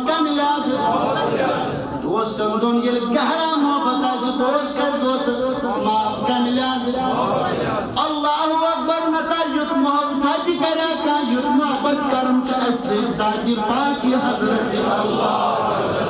معاف کا ملاز دوستن دون یل گہرا محبت آس دوست کر دوست معاف کا ملاز اللہ اکبر نسا یت محبت کرا کا یت محبت کرم چھ ذات پاکی حضرت اللہ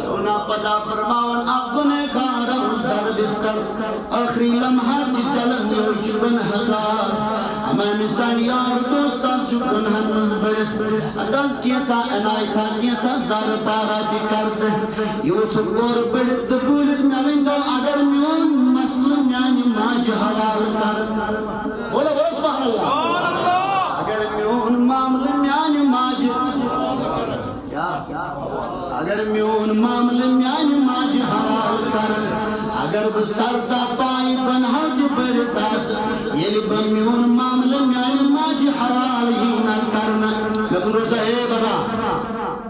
شونا پتا فرماون اب گنہگار اس در بستر آخری لمحات چلن یو چبن حقار ہمیں مثال یار دوستان چکن ہم مزبرت اداز کیسا انائیتا کیسا زار پارا دی کرد یو تھکور بڑت دبولت میں دو اگر میون مسلم یعنی ماج حوال کر بولا بولا سبحان اللہ اگر میون معاملم یعنی ماج اگر میون معاملم یعنی ماج حوال کر اگر بسرتا پائی بنہا دی برداس یلی بمیون معاملم یعنی ماج حوال ہی نہ کرنا لیکن روزہ اے بابا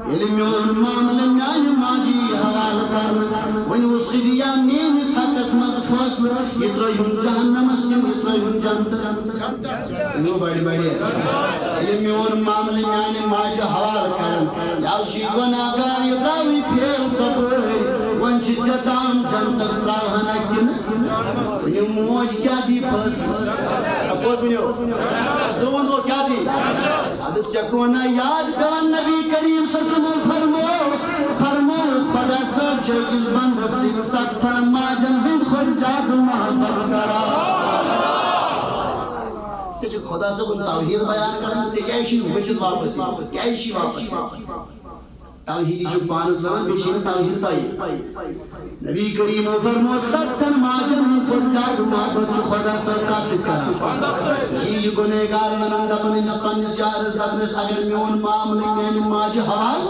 یلی میون معاملم یعنی ماجی حوال کرنا ونی وصلیا مینس حقس مز فصل یترہم جہنم اسکن یترہم جنتس نو بڑی بڑی یلی میون معاملم یعنی ماج حوال کرنا یاوشی گناہگار یتراوی پھیل سپوئی ونچ جتام جنتس راہنا کن ونی موج کیا دی پس اپوز بنیو زون ہو کیا دی عدد چکونا یاد کون نبی کریم صلی اللہ علیہ وسلم فرمو خدا سب چکز بند سکھ سکتر ماجن بند خود زیاد محبت کرا سچ خدا سے ان توحید بیان کرنا سے کیشی وجد واپسی کیشی واپسی توحیدی جو پانس ورن بیشین توحید بائی نبی کریم فرمو ستن ماجن خود زیاد محبت چو خدا سب کا سکھا یہ گنہگار منند اپنے نسپنس یارز دبنس اگر میون معاملی میں ماج حوال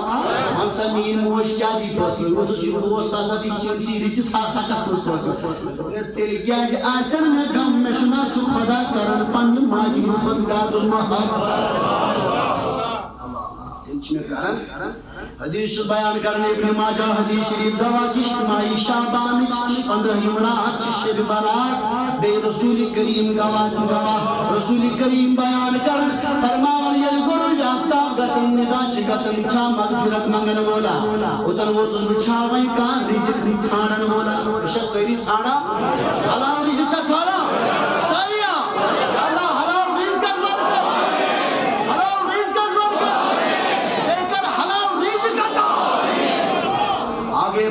ہم سمین موش کیا دی پوسل وہ تو شروع وہ ساسا دی چنسی ریچس ہاتھ تکس مس پوسل دبنس تیلی کیا جی آسن میں گم میں شنا سو خدا کرن پن ماجی خود زیاد محبت حدیث بیان کرنے ابن ماجہ حدیث شریف دوا کی اجتماعی شعبان 15 رات شب برات بے رسول کریم گواہ رسول کریم بیان کرن فرماون یل گرو یافتاب گسن نداچ گسن چھا مغفرت منگن مولا اتن وہ تز بچھاویں کان رزق چھاڑن مولا اشہ سری چھاڑا حلال رزق چھاڑا سریا اللہ حلال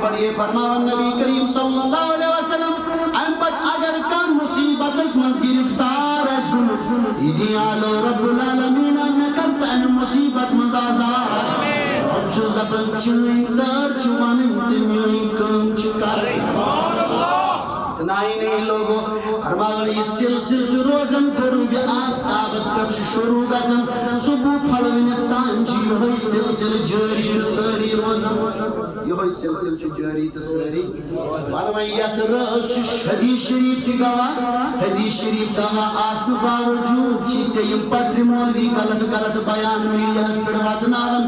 بڑھئے فرماون نبی کریم صلی اللہ علیہ وسلم انپت اگر کم مصیبت اس مز گرفتار اس ایدی آلو رب العالمین میں کرتا ان مصیبت مزازار رب شز دفن چوئی در چوان انتمیوئی کم چکر اتنائی نہیں لوگو فرماون یہ سلسل جو روزن کرو بی آفتاب اس پر شروع گزن صبح پھلوینستان جی ہوئی سلسل جاری سری روزن یہ ہوئی سلسل جو جاری تسری فرمائیت رش حدیث شریف کی گواہ حدیث شریف گواہ آسن باوجود چیچے یم پتر مولوی غلط غلط بیان میڈیا ہسپڑ واتناون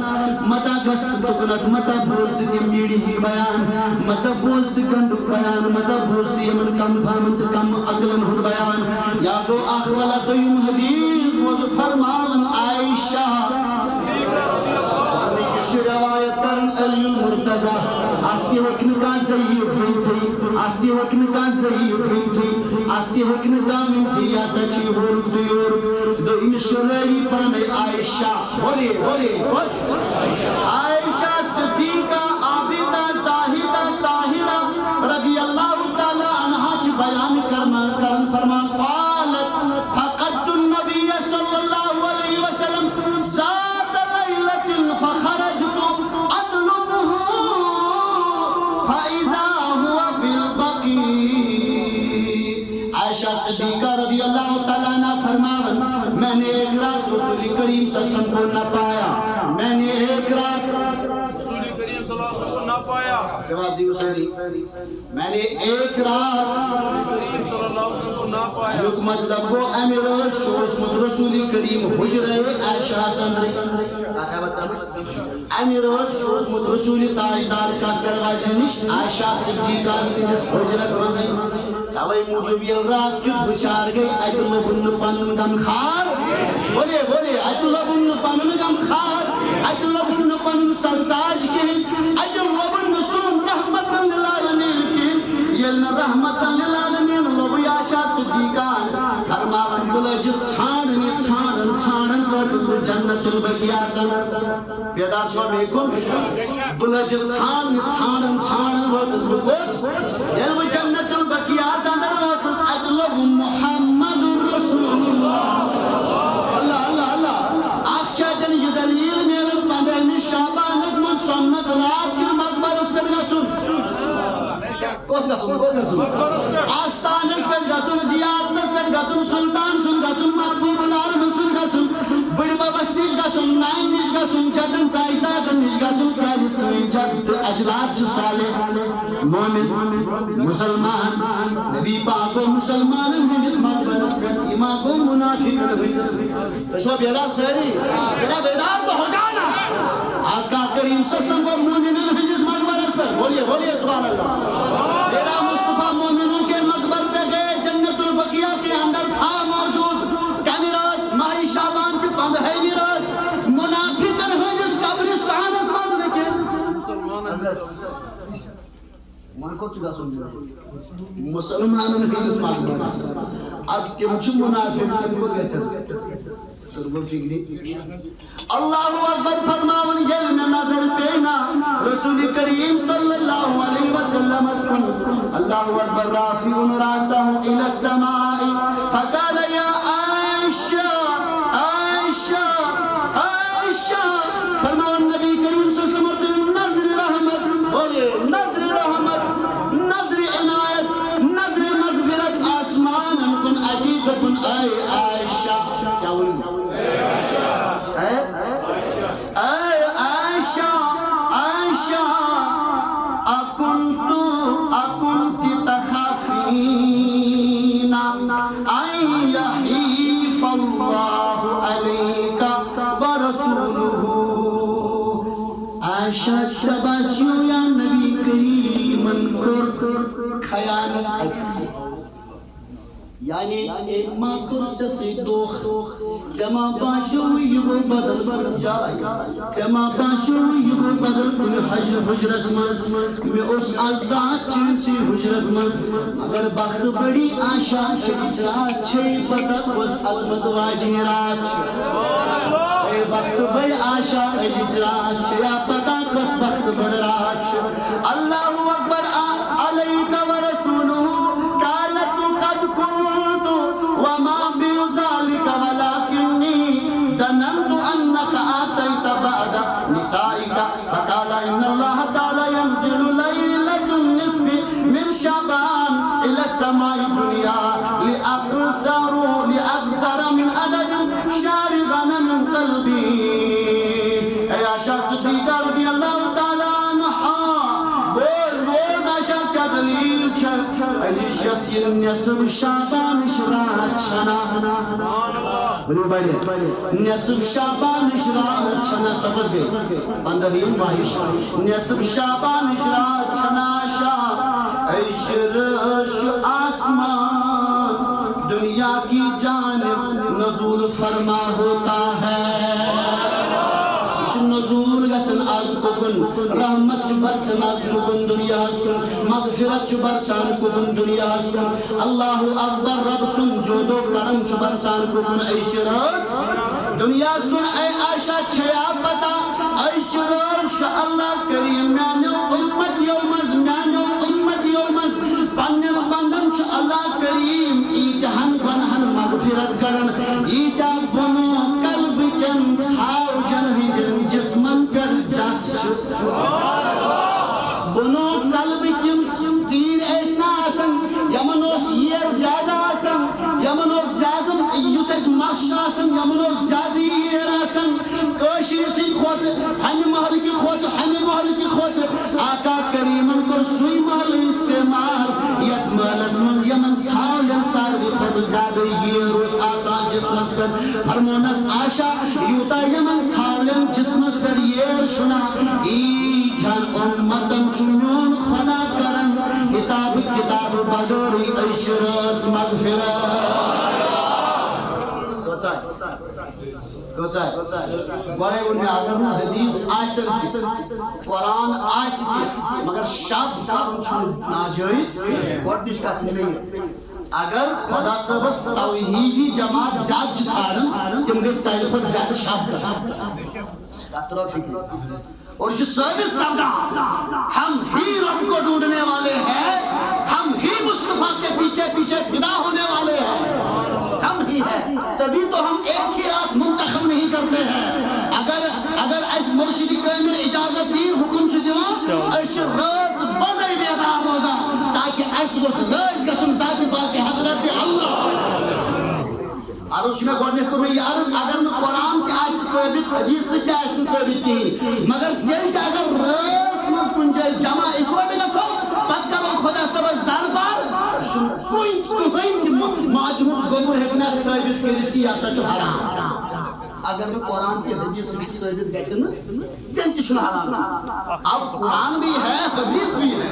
متا گست تکنت متا بوزد دی میڈی ہی بیان متا بوزد گندک بیان متا بوزد یمن کم فهمت کم عقلن ہن بیان یا تو آخوالا دویم حدیث موضوع فرمان عائشہ روایت کرن علی المرتضی آتی حکم کا ضعیف تھی آتی حکم کا ضعیف تھی آتی حکم کا منتی یا سچی ورک دیور دو امشرائی پانے عائشہ بولی بس عائشہ صدیقہ عابدہ زاہدہ طاہرہ رضی اللہ تعالی عنہ چی بیان کرن فرمان قالت فقدت النبی صلی اللہ علیہ وسلم ذات لیلت فخرجت اطلبه فاذا هو بالبقیع عائشہ صدیقہ رضی اللہ تعالیٰ عنہ فرماون میں نے ایک رات رسول کریم صلی اللہ علیہ وسلم کو نہ پایا میں نے ایک رات رسول کریم صلی اللہ علیہ وسلم کو نہ پایا جواب دیو سہری میں نے ایک رات رسول کریم صلی اللہ علیہ وسلم کو نہ پایا حکمت لگو امیر شوسمت رسول کریم حجرہ عائشہ سندری امیر شوسمت رسول تاجدار کاسکر واجنش عائشہ صدیقہ سندس حجرہ سمجھیں توائی موجب یل رات کیت بشار گئی ایت اللہ بن پانن گم خار بولے ایت اللہ بن پانن گم خار ایت اللہ بن پانن سلطاج کے بیدار چھو میں کن بلج ژھانڈن واتس بہ کوٚت ییٚلہِ بہٕ جنت البقیعس اندر واتس اتہِ لوٚگ محمد رسول اللہ اللہ اللہ اکھ چھِ اتٮ۪ن یہِ دلیٖل میلان 15 شعبانس منٛز سنت رات کِس مقبرس پٮ۪ٹھ گژھُن کوٚت گژھُن آستانس پٮ۪ٹھ گژھُن زیارتس پٮ۪ٹھ گژھُن سلطان سُنٛد گژھُن محبوب العالم سُنٛد گژھُن بٕڈِ ببس نِش گژھُن نانہِ نِش گژھُن جدن تاجدادن نِش گژھُن تِکیٛازِ سٲنۍ جد تہٕ اجداد چھِ صالح مومن مسلمان نبی پاک گوٚو مسلمانن ہٕنٛدِس مقبرس پٮ۪ٹھ یہِ ما گوٚو منافقن ہٕنٛدِس تُہۍ چھِوا بیدار سٲری ذرا بیدار تو ہو جاؤ نا آقا کریم صلی اللہ علیہ وسلم کو مومنن ہٕنٛدِس مقبرس پٮ۪ٹھ بولیے سبحان اللہ میرا مصطفیٰ مومنوں کے مقبر پہ گئے جنت البقیع کے اندر تھا موجود کمی رات ماہ شعبان چھ 15 رات منافقن ہٕنٛدِس قبرستانس منٛز مسلمانن ہٕنٛدِس مقبرس اب تِم چھِ منافق تِم کوٚت گژھن اللہ اکبر فرماون ییٚلہِ مےٚ نظر پیٚیہِ نا رسول کریم صلی اللہ علیہ وسلم کُن اللہ اکبر رافع راسه الى السماء فقال یا عائشہ عائشہ عائشہ فرماون نبی کریم صلی اللہ علیہ وسلم نظر رحمت بولیے نظر رحمت نظر عنایت نظر مغفرت آسمان کن عقیق کن اے عائشہ کیا بولوں اے عائشہ عائشہ اکنت تخافین ان یحیف اللہ علیک ورسولہ عائشہ سباسیو یا نبی کریمن کر خیانت اکسی یعنی ما کر سے دوخ جما باشو یگو بدل بر جائے جما باشو یگو بدل کن حجرس مز میں اس از رات چنسی حجرس مز اگر بخت بڑی آشا اس رات چھے پتہ اس عظمت واجی رات اے بخت بڑی آشا اس رات چھے پتہ کس بخت بڑ رات اللہ اکبر علیک ورسولہ قالت قد كنت وما بذلك ولكني ظننت انك اتيت بعد نسائك فقال ان الله تعالى ينزل ليلة النصف من شعبان الى السماء الدنيا لاكثر من عدد شارغا من قلبي اے عائشہ صدیقہ رضی اللہ تعالی عنہا روز عائشہ کا دلیل چھ ایش یسیر نصف شعبان شرات چھنا بلو بڑے نصف شعبان شرات چھنا سبز گئے 15 ماہش نصف شعبان شرات چھنا شاہ ایش رش آسمان دنیا کی جانب نزول فرما ہوتا ہے نزول گسن آز کن رحمت برسن آز کن دنیا کن مغفرت برسان کن دنیا کن اللہ اکبر رب سن جودو کرم برسان کن ایشرات دنیا کن اے عائشہ چھیا پتا ایشرات شاء اللہ کریم میانو امت یومز میانو امت یومز پنن بندن شاء اللہ کریم ایتہن بنہن مغفرت کرن ایتہ بنو قلب کن چھاو جنہی دن جسمن پر جات بنو قلب کم تیر ایسنا آسن یمن اس یہ زیادہ آسن یمن اس زیادہ یوس اس مخش آسن یمن اس زیادہ یہ آسن کوشی سی خود ہمی محل کی خود ہمی محل کی خود آقا کریمن کو سوئی محل استعمال یت محل اسمن یمن ساولن ساوی خود زیادہ یہ روز آسان جسمس پر فرمونس آشا یوتا یمن ساولن جسمس پر یہ چھنا ایتھن امتن چنون خدا کرن حساب کتاب بدوری اشرس مغفرت گوڑے ان میں اگر نا حدیث آسن کی قرآن آسن کی مگر شب کرن چھو ناجائز گوڑ نشکت نہیں اگر خدا صبس توحیدی جماعت زیادہ چھاڑن تم گئی سائل خود زیادہ شاب کر اور یہ ثابت سمجھا ہم ہی رب کو ڈھونڈنے والے ہیں، ہم ہی مصطفیٰ کے پیچھے پیچھے فدا ہونے والے ہیں، ہم ہی ہیں، تبھی تو ہم ایک ہی رات منتخب نہیں کرتے ہیں۔ اگر اس مرشد کامل اجازت دی حکم سے دیو اس راز بزائی بیدار روزہ تاکہ اس گوس راز گسن ذات پاک حضرت اللہ عرض میں گوڑنے کو میں یہ عرض اگر نہ قرآن کے آئیس ثابت حدیث سے کیا آئیس ثابت کی مگر یہ کہ اگر راز مز کن جائے جمع اکوٹے گا تو پت کرو خدا سبز زال پار کوئی کی معجمت گمر حکنات ثابت کرت کی یا سچ حرام اگر میں قرآن کے حدیث سے ثابت گئے نا تین کشن حرام اب قرآن بھی ہے حدیث بھی ہے،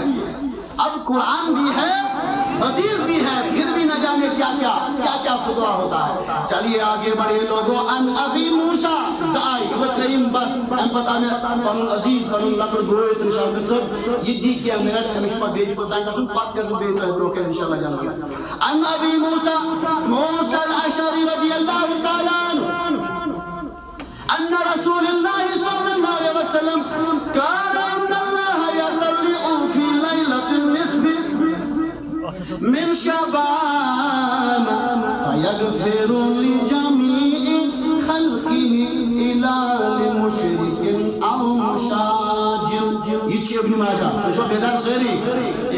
اب قرآن بھی ہے حدیث بھی ہے، پھر بھی نہ جانے کیا کیا فتویٰ ہوتا ہے۔ چلیے آگے بڑھے لوگوں، ان ابی موسیٰ زائی وطریم بس ہم پتا میں پنن عزیز پنن لکڑ گوئے تن شاگرد صاحب یہ دی کیا منٹ ہمیش پر بیج کو تانگا سن پات کا بیج پر بروکے انشاءاللہ جانا گیا۔ ان ابی موسیٰ الاشعری رضی اللہ تعالیٰ عنہ ان رسول اللہ صلی اللہ علیہ وسلم قال ان اللہ یطلع فی لیلۃ النصف من شعبان فیغفر لجمیع خلقه الا لمشرک او مشاجر۔ یہ چھ ابن ماجہ جو بیدار سہری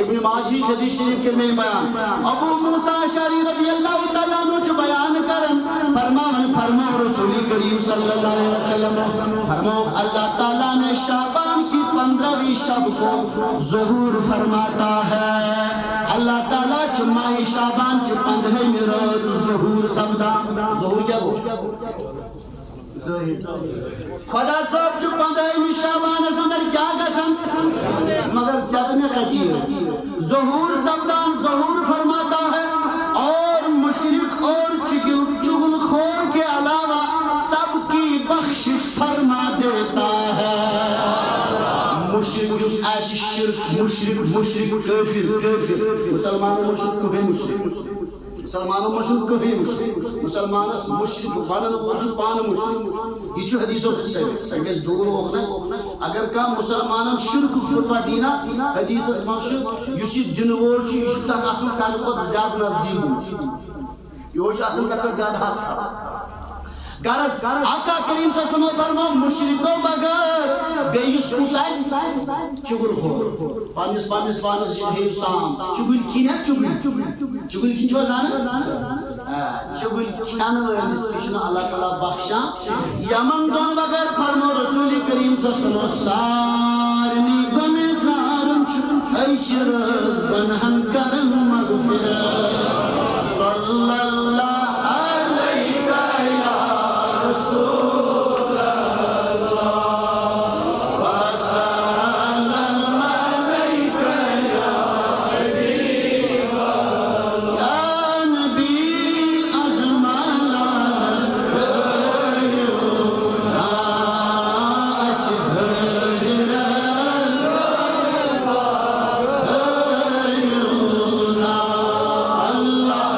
ابن ماجی حدیث شریف کے میں بیان ابو موسیٰ اشعری رضی اللہ تعالیٰ عنہ جو بیان کرن فرماؤ رسول کریم صلی اللہ علیہ وسلم فرماؤ اللہ تعالیٰ نے شعبان کی 15ویں شب کو ظہور فرماتا ہے۔ اللہ تعالیٰ ماہ شعبان 15ویں روز ظہور سبدا ظہور کیا ہو خدا صاحب 15ویں شعبان اندر کیا قسم مگر چت میں کہتی ہے ظہور سبدان ظہور فرماتا ہے اور مشرک اور چگل خور کے علاوہ سب کی بخشش فرما دیتا ہے۔ مشرک جس ایسی شرک مشرک کافر مسلمانوں مشرک کو بھی مشرک مسلمانوں مشرک کو بھی مشرک مسلمانس مشرک بنن وول پان مشرک یہ حدیثوں سے صحیح ہے دور ہونا اگر کا مسلمانن شرک فتوا دینا حدیث اس مشرک یسی دن وول چھ یہ تک اصل سال کو زیادہ نزدیک یہ اصل تک زیادہ غرض آقا کریم صلی اللہ علیہ وسلم فرمو مشرکو بغیر بیس کسائس چگل خور پانس جنہیر سام چگل کین ہے چگل کین چھو زانا چگل کھان ورنس کشن اللہ تعالیٰ بخشا یمن دون بغیر فرمو رسول کریم صلی اللہ علیہ وسلم سارنی گنے کارن چھ ایشرز بنہن کرن مغفرت صلی اللہ Allah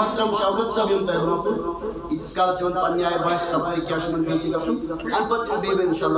محترم شوکت صاحب یم تہ برو کن یتس کالس یون پنہ آئی باس کپر کیا بنتی گھن ام پتہ بیٚیہِ انشاء اللہ